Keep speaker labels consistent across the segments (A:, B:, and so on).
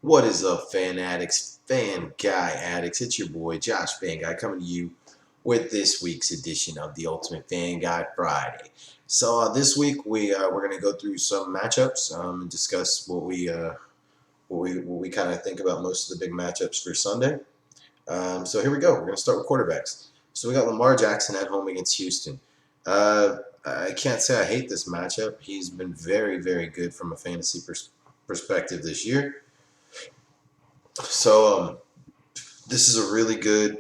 A: What is up, fan addicts, fan guy addicts? It's your boy Josh Fan Guy coming to you with this week's edition of the Ultimate Fan Guy Friday. So this week we're going to go through some matchups and discuss what we kind of think about most of the big matchups for Sunday. So here we go. We're going to start with quarterbacks. So we got Lamar Jackson at home against Houston. I can't say I hate this matchup. He's been very good from a fantasy perspective this year. So this is a really good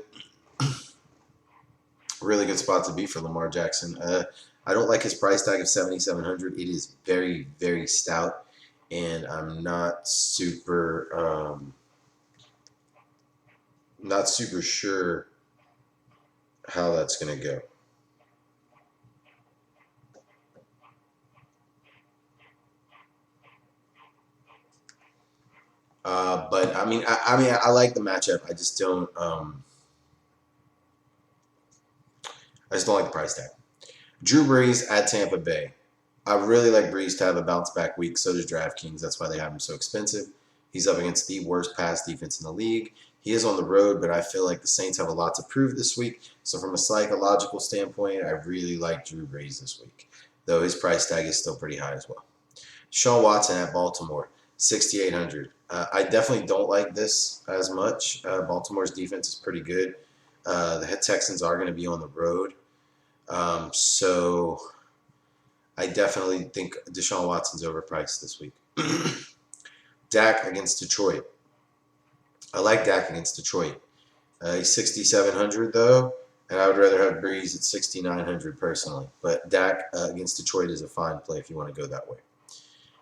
A: spot to be for Lamar Jackson. I don't like his price tag of 7,700. It is very stout, and I'm not super sure how that's going to go. But I like the matchup. I just don't like the price tag. Drew Brees at Tampa Bay. I really like Brees to have a bounce back week. So does DraftKings. That's why they have him so expensive. He's up against the worst pass defense in the league. He is on the road, but I feel like the Saints have a lot to prove this week. So from a psychological standpoint, I really like Drew Brees this week, though his price tag is still pretty high as well. Sean Watson at Baltimore, 6,800. I definitely don't like this as much. Baltimore's defense is pretty good. The Texans are going to be on the road. So I definitely think Deshaun Watson's overpriced this week. Dak against Detroit. I like Dak against Detroit. He's 6,700 though, and I would rather have Breeze at 6,900 personally. But Dak against Detroit is a fine play if you want to go that way.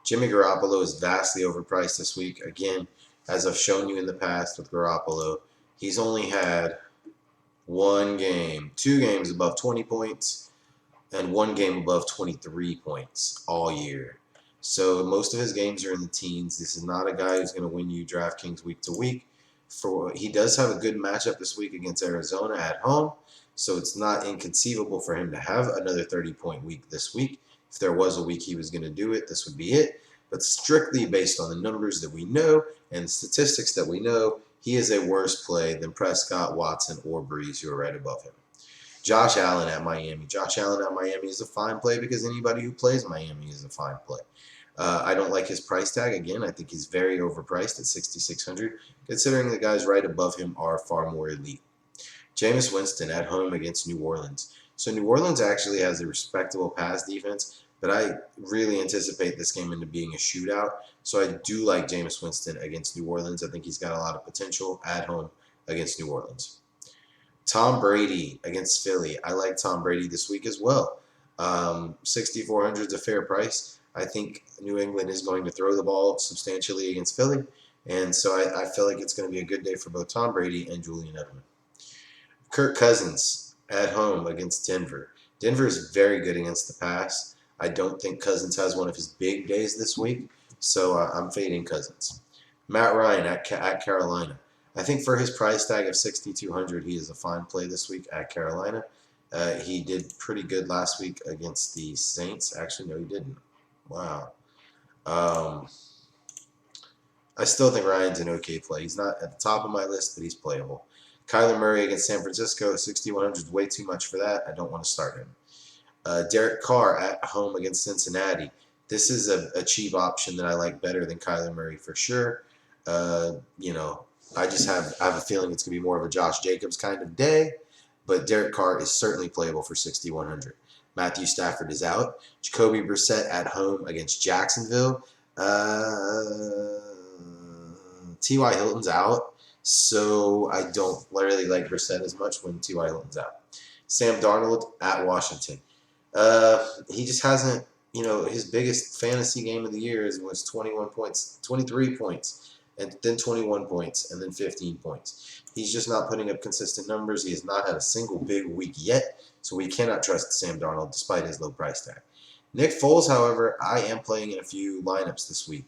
A: Jimmy Garoppolo is vastly overpriced this week. Again, as I've shown you in the past with Garoppolo, he's only had two games above 20 points, and one game above 23 points all year. So most of his games are in the teens. This is not a guy who's going to win you DraftKings week to week. He does have a good matchup this week against Arizona at home, so it's not inconceivable for him to have another 30-point week this week. If there was a week he was going to do it, this would be it. But strictly based on the numbers that we know and the statistics that we know, he is a worse play than Prescott, Watson, or Breeze, who are right above him. Josh Allen at Miami. Josh Allen at Miami is a fine play because anybody who plays Miami is a fine play. I don't like his price tag. Again, I think he's very overpriced at 6,600, considering the guys right above him are far more elite. Jameis Winston at home against New Orleans. So New Orleans actually has a respectable pass defense, but I really anticipate this game into being a shootout. So I do like Jameis Winston against New Orleans. I think he's got a lot of potential at home against New Orleans. Tom Brady against Philly. I like Tom Brady this week as well. 6,400 is a fair price. I think New England is going to throw the ball substantially against Philly, and so I feel like it's going to be a good day for both Tom Brady and Julian Edelman. Kirk Cousins at home against Denver. Denver is very good against the pass. I don't think Cousins has one of his big days this week, so I'm fading Cousins. Matt Ryan at Carolina. I think for his price tag of 6,200, he is a fine play this week at Carolina. He did pretty good last week against the Saints. Actually, no, he didn't. Wow. Um, I still think Ryan's an okay play. He's not at the top of my list, but he's playable. Kyler Murray against San Francisco, 6,100 is way too much for that. I don't want to start him. Derek Carr at home against Cincinnati. This is a cheap option that I like better than Kyler Murray for sure. I just have a feeling it's going to be more of a Josh Jacobs kind of day, but Derek Carr is certainly playable for 6,100. Matthew Stafford is out. Jacoby Brissett at home against Jacksonville. T.Y. Hilton's out, so I don't really like Brissett as much when T.Y. Hilton's out. Sam Darnold at Washington. He just hasn't, his biggest fantasy game of the year was 21 points, 23 points, and then 21 points, and then 15 points. He's just not putting up consistent numbers. He has not had a single big week yet, so we cannot trust Sam Darnold despite his low price tag. Nick Foles, however, I am playing in a few lineups this week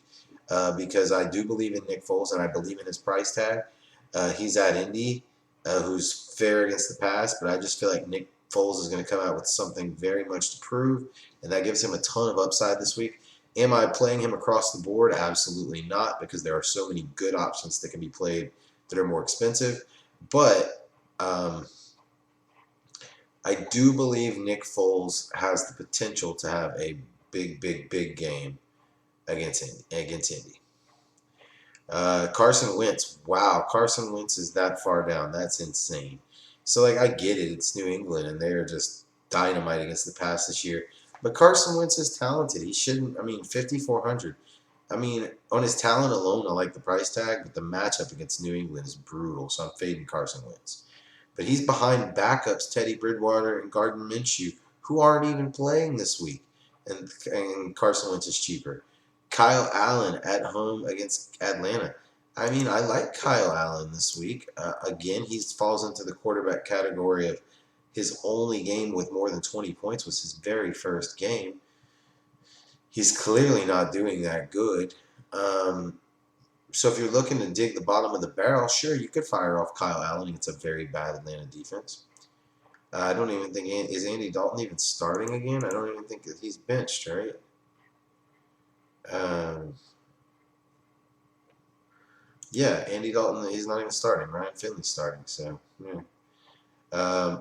A: because I do believe in Nick Foles and I believe in his price tag. He's at Indy, who's fair against the pass, but I just feel like Nick Foles is going to come out with something very much to prove, and that gives him a ton of upside this week. Am I playing him across the board? Absolutely not, because there are so many good options that can be played that are more expensive. But I do believe Nick Foles has the potential to have a big game against Indy. Carson Wentz. Wow, Carson Wentz is that far down. That's insane. So, like, I get it. It's New England, and they're just dynamite against the pass this year. But Carson Wentz is talented. He shouldn't. I mean, 5,400. I mean, on his talent alone, I like the price tag, but the matchup against New England is brutal. So I'm fading Carson Wentz. But he's behind backups Teddy Bridgewater and Gardner Minshew, who aren't even playing this week. And Carson Wentz is cheaper. Kyle Allen at home against Atlanta. I mean, I like Kyle Allen this week. Again, he falls into the quarterback category of his only game with more than 20 points was his very first game. He's clearly not doing that good. So if you're looking to dig the bottom of the barrel, sure, you could fire off Kyle Allen against a very bad Atlanta defense. I don't even think is Andy Dalton even starting again. I don't even think that he's benched, right? Um, yeah, Andy Dalton, he's not even starting. Ryan Finley's starting, so yeah.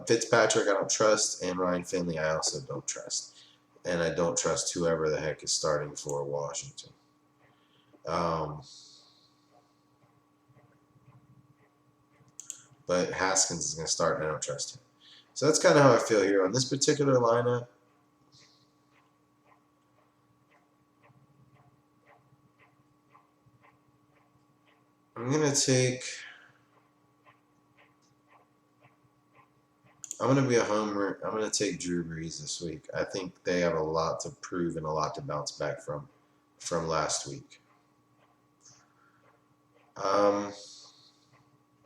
A: Fitzpatrick, I don't trust, and Ryan Finley, I also don't trust, and I don't trust whoever the heck is starting for Washington. But Haskins is going to start, and I don't trust him. So that's kind of how I feel here on this particular lineup. I'm going to take. I'm going to be a homer. I'm going to take Drew Brees this week. I think they have a lot to prove and a lot to bounce back from last week.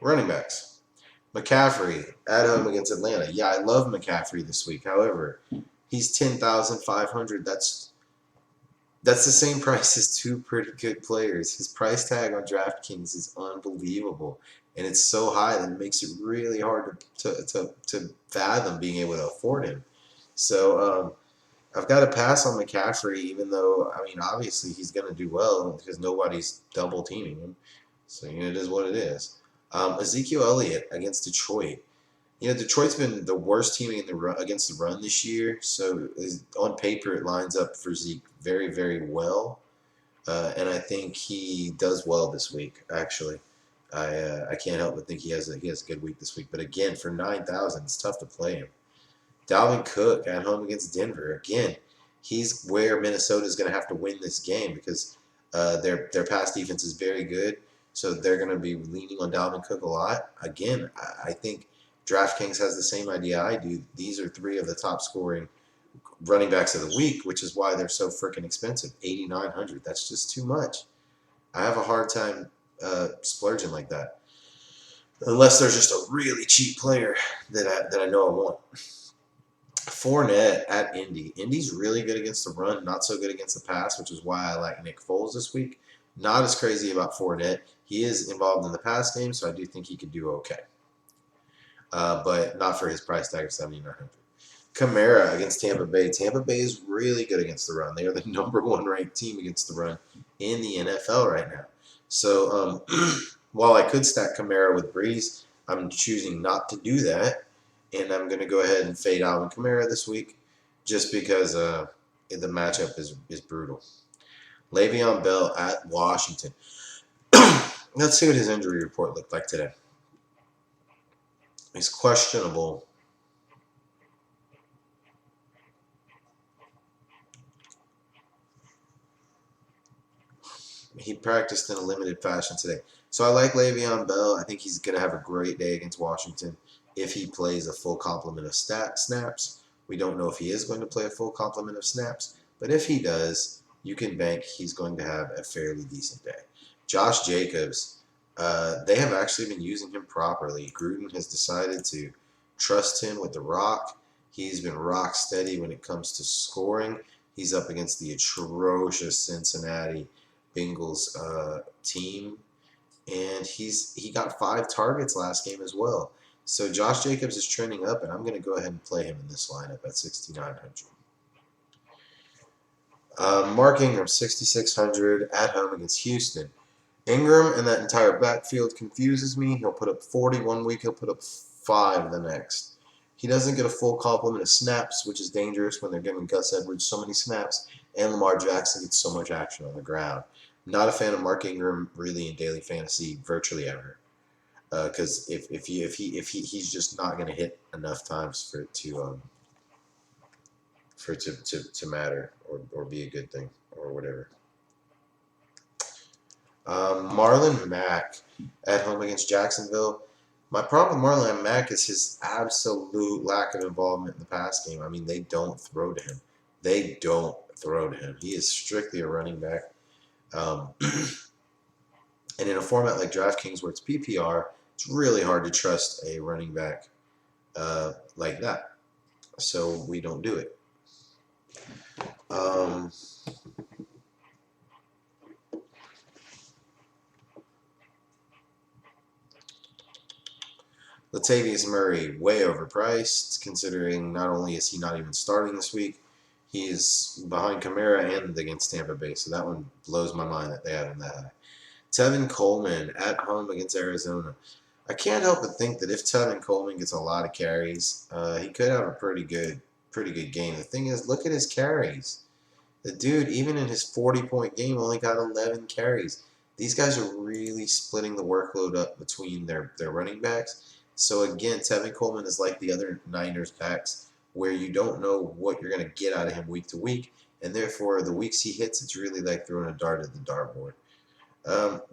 A: Running backs. McCaffrey at home against Atlanta. Yeah, I love McCaffrey this week. However, he's 10,500. That's the same price as two pretty good players. His price tag on DraftKings is unbelievable, and it's so high that it makes it really hard to fathom being able to afford him. So I've got to pass on McCaffrey, even though, I mean, obviously he's going to do well because nobody's double teaming him. So, it is what it is. Ezekiel Elliott against Detroit. Detroit's been the worst teaming in the run, against the run this year. So on paper, it lines up for Zeke very, very well. And I think he does well this week, actually. I can't help but think he has a good week this week. But again, for 9,000, it's tough to play him. Dalvin Cook at home against Denver. Again, he's where Minnesota is going to have to win this game because their pass defense is very good. So they're going to be leaning on Dalvin Cook a lot. Again, I think DraftKings has the same idea I do. These are three of the top scoring running backs of the week, which is why they're so freaking expensive. 8,900. That's just too much. I have a hard time splurging like that, unless there's just a really cheap player that I know I want. Fournette at Indy. Indy's really good against the run, not so good against the pass, which is why I like Nick Foles this week. Not as crazy about Fournette. He is involved in the pass game, so I do think he could do okay. But not for his price tag of 7,900. Kamara against Tampa Bay. Tampa Bay is really good against the run. They are the number one ranked team against the run in the NFL right now. So while I could stack Kamara with Breeze, I'm choosing not to do that. And I'm going to go ahead and fade Alvin Kamara this week just because the matchup is brutal. Le'Veon Bell at Washington. Let's see what his injury report looked like today. He's questionable. He practiced in a limited fashion today. So I like Le'Veon Bell. I think he's going to have a great day against Washington if he plays a full complement of snaps. We don't know if he is going to play a full complement of snaps, but if he does, you can bank he's going to have a fairly decent day. Josh Jacobs, they have actually been using him properly. Gruden has decided to trust him with the rock. He's been rock steady when it comes to scoring. He's up against the atrocious Cincinnati Bengals team, and he got 5 targets last game as well. So Josh Jacobs is trending up, and I'm going to go ahead and play him in this lineup at 6,900. Mark Ingram, 6,600 at home against Houston. Ingram and that entire backfield confuses me. He'll put up 40 one week, he'll put up 5 the next. He doesn't get a full complement of snaps, which is dangerous when they're giving Gus Edwards so many snaps, and Lamar Jackson gets so much action on the ground. Not a fan of Mark Ingram really in daily fantasy virtually ever, because if he's just not going to hit enough times for it to matter or be a good thing or whatever. Marlon Mack at home against Jacksonville. My problem with Marlon Mack is his absolute lack of involvement in the pass game. I mean, they don't throw to him. They don't throw to him. He is strictly a running back. And in a format like DraftKings where it's PPR, it's really hard to trust a running back like that. So we don't do it. Latavius Murray, way overpriced, considering not only is he not even starting this week, he is behind Kamara and against Tampa Bay. So that one blows my mind that they have him that high. Tevin Coleman at home against Arizona. I can't help but think that if Tevin Coleman gets a lot of carries, he could have a pretty good game. The thing is, look at his carries. The dude, even in his 40-point game, only got 11 carries. These guys are really splitting the workload up between their running backs. So again, Tevin Coleman is like the other Niners backs, where you don't know what you're going to get out of him week to week, and therefore the weeks he hits, it's really like throwing a dart at the dartboard.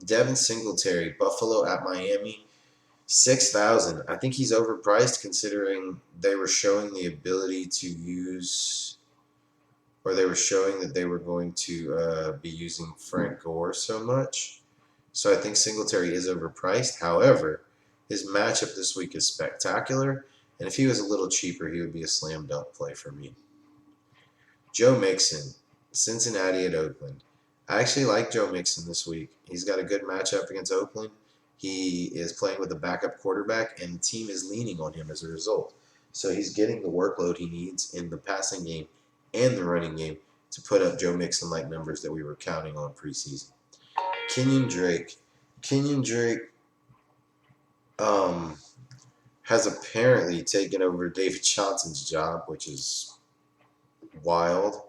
A: Devin Singletary, Buffalo at Miami, 6,000. I think he's overpriced considering they were showing the ability to use, or they were showing that they were going to be using Frank Gore so much. So I think Singletary is overpriced. However, his matchup this week is spectacular, and if he was a little cheaper, he would be a slam dunk play for me. Joe Mixon, Cincinnati at Oakland. I actually like Joe Mixon this week. He's got a good matchup against Oakland. He is playing with a backup quarterback, and the team is leaning on him as a result. So he's getting the workload he needs in the passing game and the running game to put up Joe Mixon-like numbers that we were counting on preseason. Kenyon Drake. Kenyon Drake has apparently taken over David Johnson's job, which is wild.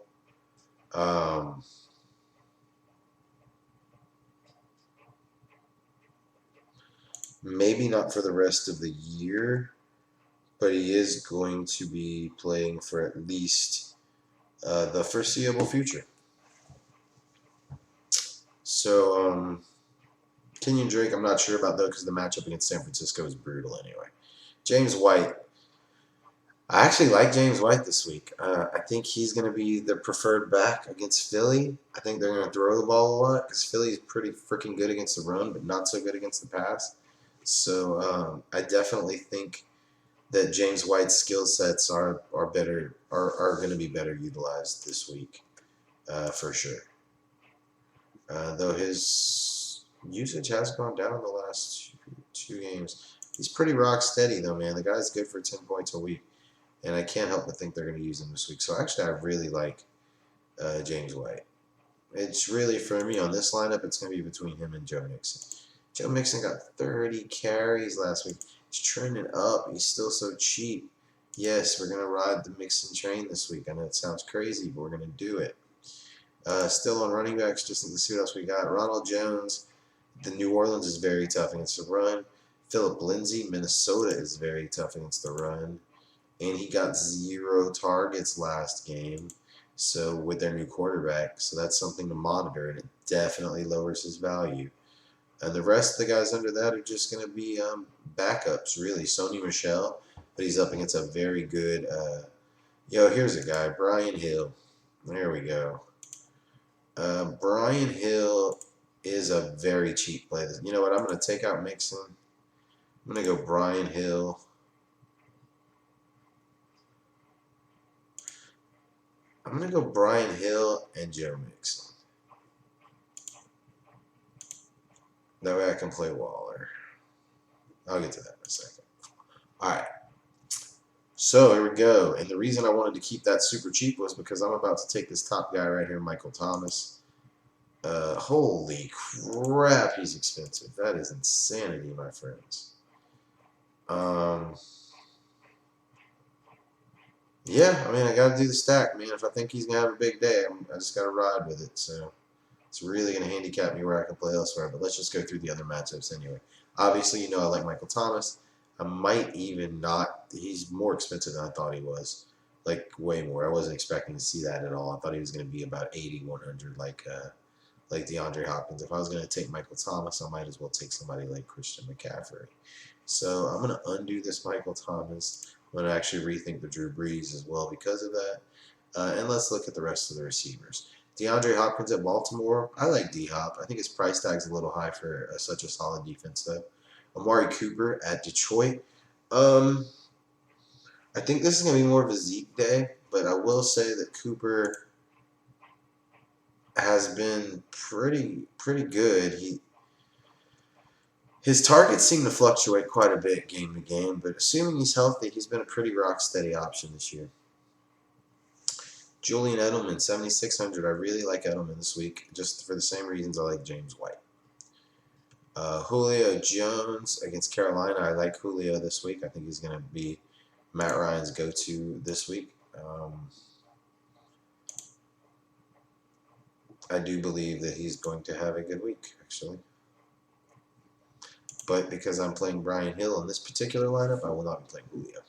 A: Maybe not for the rest of the year, but he is going to be playing for at least the foreseeable future. So, Kenyon Drake, I'm not sure about though because the matchup against San Francisco is brutal anyway. James White. I actually like James White this week. I think he's going to be the preferred back against Philly. I think they're going to throw the ball a lot because Philly is pretty freaking good against the run, but not so good against the pass. So I definitely think that James White's skill sets are going to be better utilized this week for sure. Though his usage has gone down in the last two games. He's pretty rock steady though, man. The guy's good for 10 points a week. And I can't help but think they're going to use him this week. So actually, I really like James White. It's really, for me, on this lineup, it's going to be between him and Joe Mixon. Joe Mixon got 30 carries last week. He's trending up. He's still so cheap. Yes, we're going to ride the Mixon train this week. I know it sounds crazy, but we're going to do it. Still on running backs, just to see what else we got. Ronald Jones, the New Orleans is very tough against the run. Philip Lindsay, Minnesota is very tough against the run. And he got 0 targets last game, so with their new quarterback. So that's something to monitor, and it definitely lowers his value. And the rest of the guys under that are just going to be backups, really. Sony Michel, but he's up against a very good here's a guy, Brian Hill. There we go. Brian Hill is a very cheap play. You know what? I'm going to take out Mixon. I'm going to go Brian Hill. I'm going to go Brian Hill and Joe Mixon. That way I can play Waller. I'll get to that in a second. All right. So here we go. And the reason I wanted to keep that super cheap was because I'm about to take this top guy right here, Michael Thomas. Holy crap, he's expensive. That is insanity, my friends. Um, yeah, I mean, I got to do the stack, man. If I think he's going to have a big day, I just got to ride with it. So it's really going to handicap me where I can play elsewhere. But let's just go through the other matchups anyway. Obviously, you know I like Michael Thomas. I might even not. He's more expensive than I thought he was. Like, way more. I wasn't expecting to see that at all. I thought he was going to be about 80, 100, like DeAndre Hopkins. If I was going to take Michael Thomas, I might as well take somebody like Christian McCaffrey. So I'm going to undo this Michael Thomas. I'm going to actually rethink the Drew Brees as well because of that. And let's look at the rest of the receivers. DeAndre Hopkins at Baltimore. I like D-Hop. I think his price tag's a little high for such a solid defense, though. Amari Cooper at Detroit. I think this is going to be more of a Zeke day, but I will say that Cooper has been pretty good. His targets seem to fluctuate quite a bit game to game, but assuming he's healthy, he's been a pretty rock steady option this year. Julian Edelman, 7,600. I really like Edelman this week, just for the same reasons I like James White. Julio Jones against Carolina. I like Julio this week. I think he's going to be Matt Ryan's go-to this week. I do believe that he's going to have a good week, actually. But because I'm playing Brian Hill in this particular lineup, I will not be playing Julio.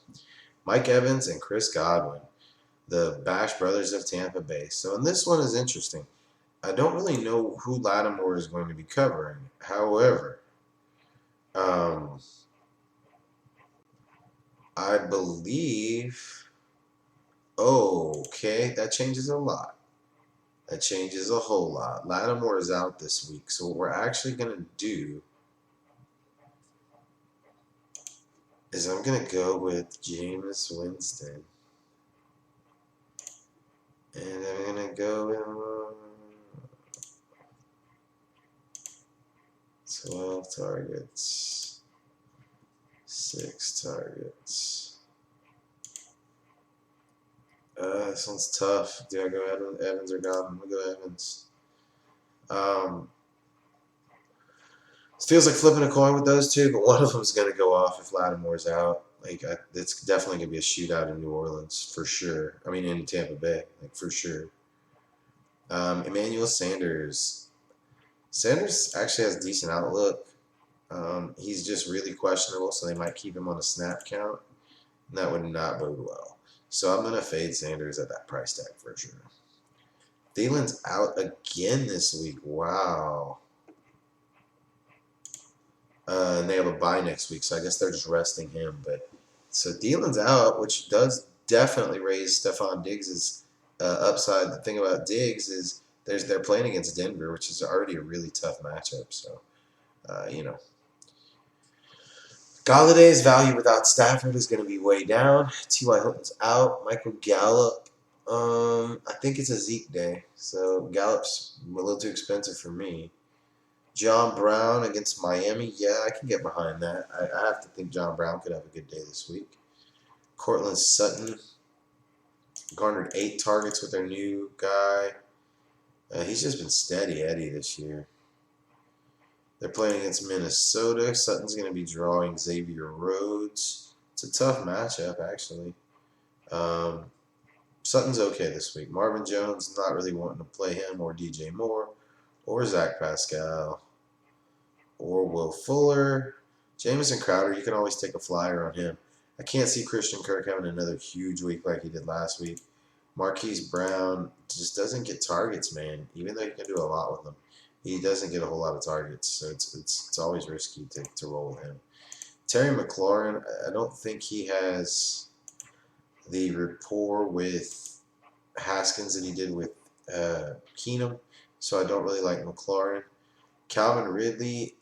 A: Mike Evans and Chris Godwin, the Bash Brothers of Tampa Bay. So in this one is interesting. I don't really know who Lattimore is going to be covering. However, I believe. Oh, okay, that changes a lot. That changes a whole lot. Lattimore is out this week, so what we're actually going to do is I'm going to go with Jameis Winston. And I'm going to go with 12 targets, 6 targets. This one's tough. Do I go Evans or Godwin? We'll go Evans. It feels like flipping a coin with those two, but one of them's going to go off if Lattimore's out. It's definitely going to be a shootout in New Orleans for sure. I mean, in Tampa Bay, for sure. Emmanuel Sanders. Sanders actually has a decent outlook. He's just really questionable, so they might keep him on a snap count. And that would not bode well. So I'm going to fade Sanders at that price tag for sure. Thielen's out again this week. Wow. And they have a bye next week, so I guess they're just resting him. But so Thielen's out, which does definitely raise Stephon Diggs' upside. The thing about Diggs is they're playing against Denver, which is already a really tough matchup. So, Galladay's value without Stafford is going to be way down. T.Y. Hilton's out. Michael Gallup. I think it's a Zeke day, so Gallup's a little too expensive for me. John Brown against Miami. Yeah, I can get behind that. I have to think John Brown could have a good day this week. Cortland Sutton garnered 8 targets with their new guy. He's just been steady Eddie this year. They're playing against Minnesota. Sutton's going to be drawing Xavier Rhodes. It's a tough matchup, actually. Sutton's okay this week. Marvin Jones, not really wanting to play him, or DJ Moore, or Zach Pascal, or Will Fuller. Jamison Crowder, you can always take a flyer on him. I can't see Christian Kirk having another huge week like he did last week. Marquise Brown just doesn't get targets, man. Even though you can do a lot with him, he doesn't get a whole lot of targets. So it's always risky to roll him. Terry McLaurin, I don't think he has the rapport with Haskins that he did with Keenum. So I don't really like McLaurin. Calvin Ridley,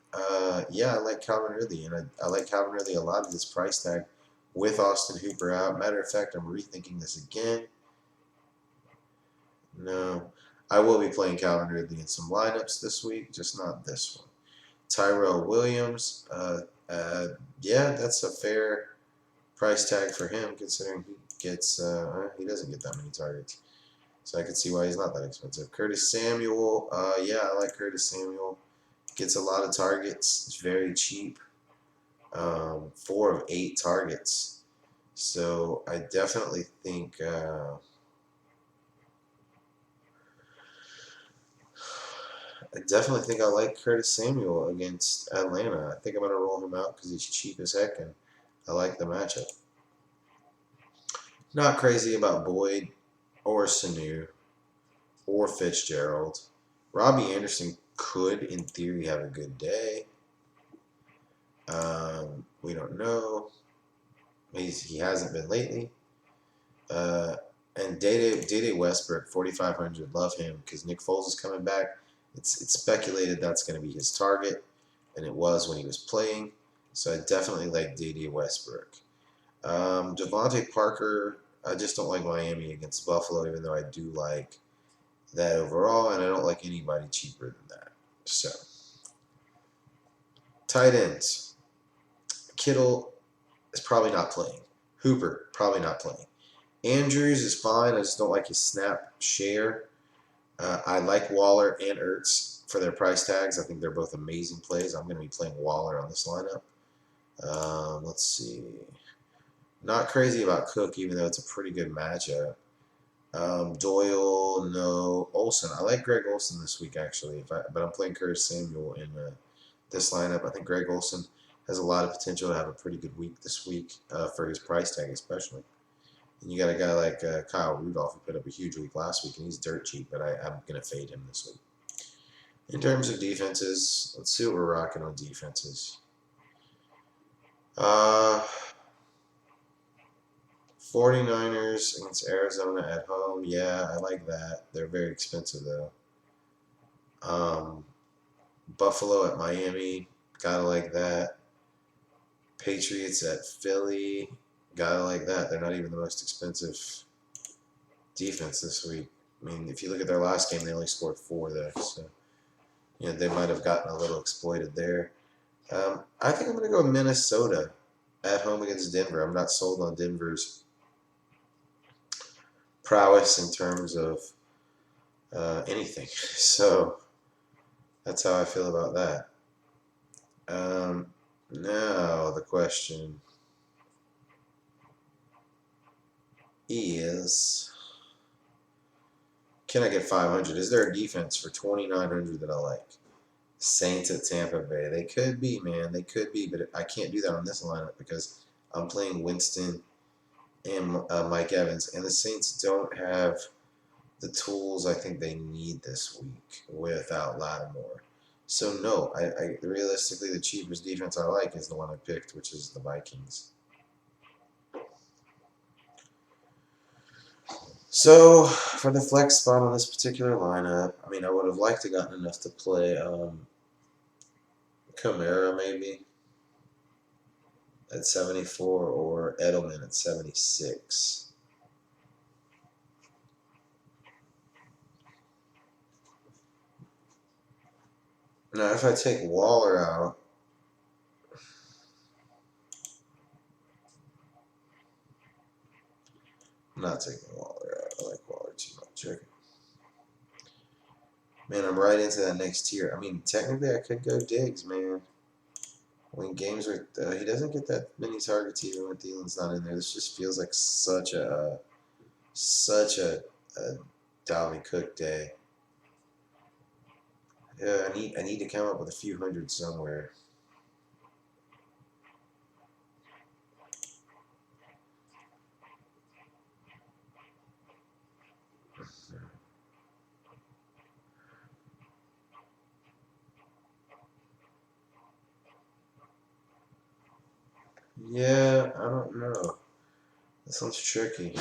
A: yeah, I like Calvin Ridley, and I like Calvin Ridley a lot at this price tag with Austin Hooper out. Matter of fact, I'm rethinking this again. No, I will be playing Calvin Ridley in some lineups this week, just not this one. Tyrell Williams, yeah, that's a fair price tag for him, considering he doesn't get that many targets. So I can see why he's not that expensive. Curtis Samuel, yeah, I like Curtis Samuel. Gets a lot of targets. It's very cheap. 4 of 8 targets. So I definitely think I like Curtis Samuel against Atlanta. I think I'm going to roll him out because he's cheap as heck, and I like the matchup. Not crazy about Boyd or Sanu or Fitzgerald. Robbie Anderson could, in theory, have a good day. We don't know. He hasn't been lately. And Dede Westbrook, 4,500. Love him because Nick Foles is coming back. It's speculated that's going to be his target, and it was when he was playing. So I definitely like Dede Westbrook. Devontae Parker, I just don't like Miami against Buffalo, even though I do like that overall, and I don't like anybody cheaper than that. So, tight ends. Kittle is probably not playing. Hooper, probably not playing. Andrews is fine. I just don't like his snap share. I like Waller and Ertz for their price tags. I think they're both amazing plays. I'm going to be playing Waller on this lineup. Let's see. Not crazy about Cook, even though it's a pretty good matchup. Doyle, no. Olsen. I like Greg Olsen this week, actually. But I'm playing Curtis Samuel in this lineup. I think Greg Olsen has a lot of potential to have a pretty good week this week for his price tag, especially. And you got a guy like Kyle Rudolph who put up a huge week last week, and he's dirt cheap, but I'm going to fade him this week. In terms of defenses, let's see what we're rocking on defenses. 49ers against Arizona at home. Yeah, I like that. They're very expensive, though. Buffalo at Miami. Gotta like that. Patriots at Philly. Gotta like that. They're not even the most expensive defense this week. I mean, if you look at their last game, they only scored 4 there. So, they might have gotten a little exploited there. I think I'm going to go Minnesota at home against Denver. I'm not sold on Denver's prowess in terms of anything. So that's how I feel about that. Now the question is, can I get 500? Is there a defense for 2,900 that I like? Saints at Tampa Bay. They could be, man. They could be, but I can't do that on this lineup because I'm playing Winston and Mike Evans, and the Saints don't have the tools I think they need this week without Lattimore. So no, I realistically the cheapest defense I like is the one I picked, which is the Vikings. So for the flex spot on this particular lineup, I mean, I would have liked to gotten enough to play Kamara maybe at 74 or Edelman at 76. Now, if I take Waller out, I'm not taking Waller out. I like Waller too much. Okay. Man, I'm right into that next tier. I mean, technically, I could go Diggs, man. When games are, he doesn't get that many targets even when Thielen's not in there. This just feels like such a Dalvin Cook day. Yeah, I need to come up with a few hundred somewhere. Yeah, I don't know. That sounds tricky.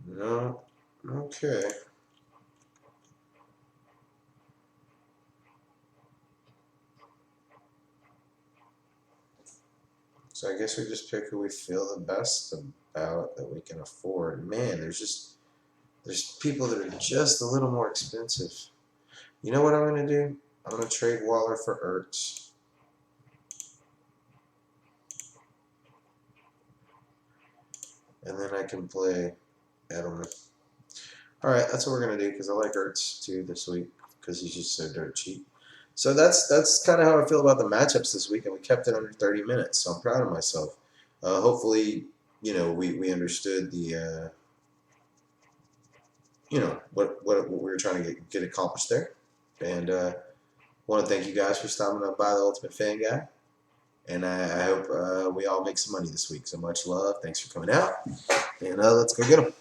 A: No. Okay. So I guess we just pick who we feel the best about that we can afford. Man, there's people that are just a little more expensive. You know what I'm gonna do? I'm gonna trade Waller for Ertz. And then I can play Edelman. All right, that's what we're gonna do because I like Ertz too this week because he's just so dirt cheap. So that's kind of how I feel about the matchups this week, and we kept it under 30 minutes. So I'm proud of myself. Hopefully, we understood the what we were trying to get accomplished there, and want to thank you guys for stopping up by the Ultimate Fan Guy. And I hope we all make some money this week. So much love. Thanks for coming out, and let's go get them.